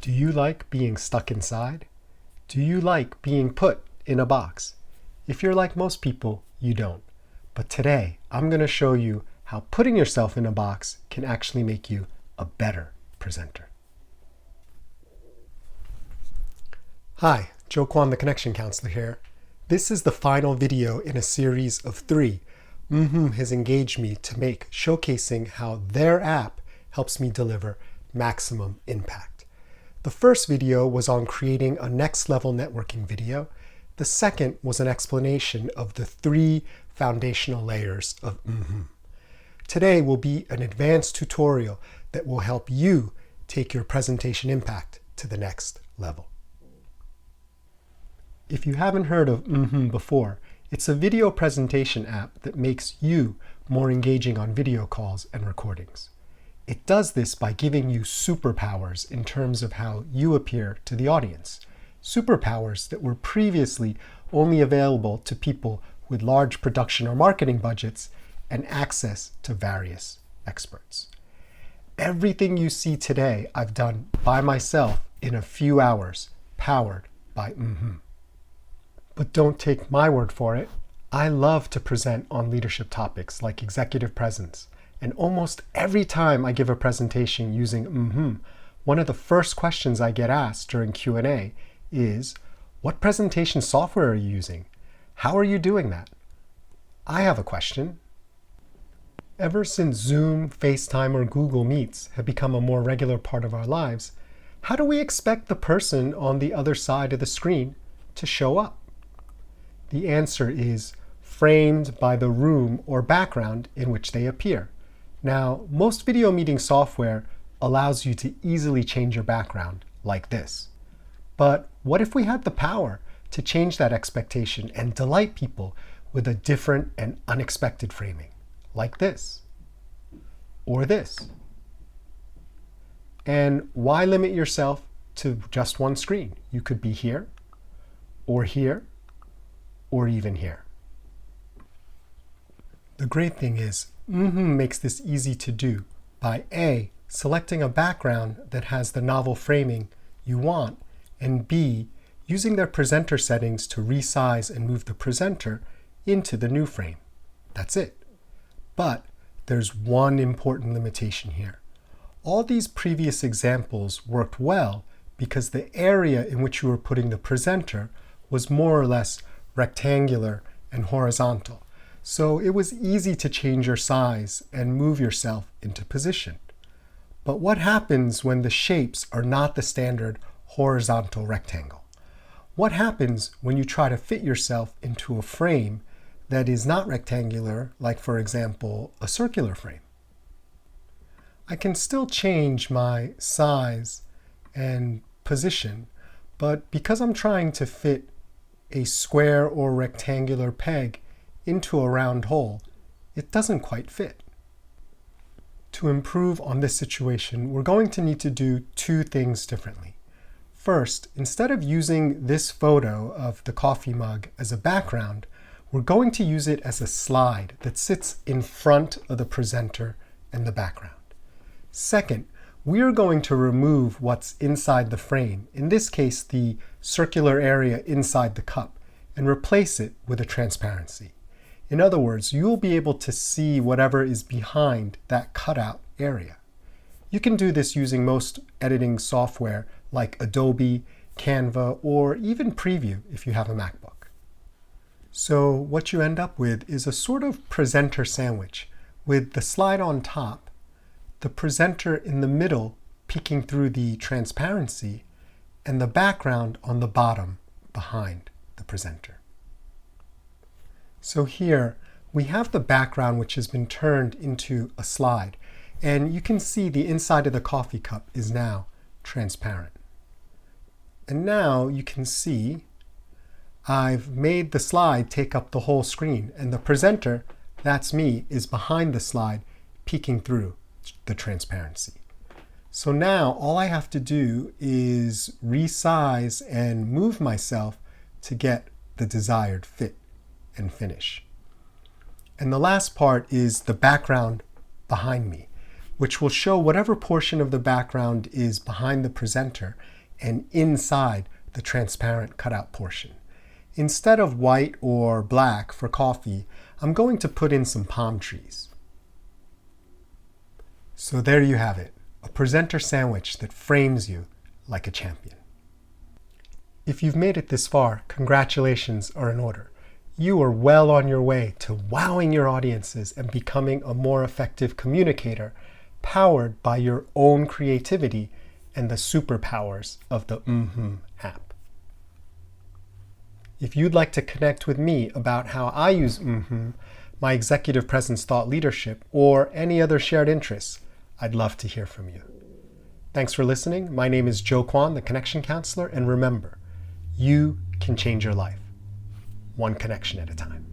Do you like being stuck inside? Do you like being put in a box? If you're like most people, you don't. But today, I'm going to show you how putting yourself in a box can actually make you a better presenter. Hi, Joe Kwan, the Connection Counselor here. This is the final video in a series of 3 mmhmm has engaged me to make, showcasing how their app helps me deliver maximum impact. The first video was on creating a next level networking video. The second was an explanation of the 3 foundational layers of mmhmm. Today will be an advanced tutorial that will help you take your presentation impact to the next level. If you haven't heard of mmhmm before, it's a video presentation app that makes you more engaging on video calls and recordings. It does this by giving you superpowers in terms of how you appear to the audience. Superpowers that were previously only available to people with large production or marketing budgets and access to various experts. Everything you see today I've done by myself in a few hours, powered by mmhmm. But don't take my word for it. I love to present on leadership topics like executive presence. And almost every time I give a presentation using mmhmm, one of the first questions I get asked during Q&A is, what presentation software are you using? How are you doing that? I have a question. Ever since Zoom, FaceTime, or Google Meets have become a more regular part of our lives, how do we expect the person on the other side of the screen to show up? The answer is framed by the room or background in which they appear. Now, most video meeting software allows you to easily change your background like this. But what if we had the power to change that expectation and delight people with a different and unexpected framing, like this, or this? And why limit yourself to just one screen? You could be here, or even here. The great thing is, mmhmm makes this easy to do by A, selecting a background that has the novel framing you want, and B, using their presenter settings to resize and move the presenter into the new frame. That's it. But there's one important limitation here. All these previous examples worked well because the area in which you were putting the presenter was more or less rectangular and horizontal. So it was easy to change your size and move yourself into position. But what happens when the shapes are not the standard horizontal rectangle? What happens when you try to fit yourself into a frame that is not rectangular, like for example, a circular frame? I can still change my size and position, but because I'm trying to fit a square or rectangular peg into a round hole, it doesn't quite fit. To improve on this situation, we're going to need to do 2 things differently. First, instead of using this photo of the coffee mug as a background, we're going to use it as a slide that sits in front of the presenter and the background. Second, we are going to remove what's inside the frame, in this case the circular area inside the cup, and replace it with a transparency. In other words, you'll be able to see whatever is behind that cutout area. You can do this using most editing software like Adobe, Canva, or even Preview if you have a MacBook. So what you end up with is a sort of presenter sandwich with the slide on top, the presenter in the middle peeking through the transparency, and the background on the bottom behind the presenter. So here we have the background which has been turned into a slide, and you can see the inside of the coffee cup is now transparent. And now you can see I've made the slide take up the whole screen, and the presenter, that's me, is behind the slide peeking through the transparency. So now all I have to do is resize and move myself to get the desired fit and finish. And the last part is the background behind me, which will show whatever portion of the background is behind the presenter and inside the transparent cutout portion. Instead of white or black for coffee, I'm going to put in some palm trees. So there you have it, a presenter sandwich that frames you like a champion. If you've made it this far, congratulations are in order. You are well on your way to wowing your audiences and becoming a more effective communicator, powered by your own creativity and the superpowers of the mmhmm app. If you'd like to connect with me about how I use mmhmm, my executive presence thought leadership, or any other shared interests, I'd love to hear from you. Thanks for listening. My name is Joe Kwan, the Connection Counselor, and remember, you can change your life, one connection at a time.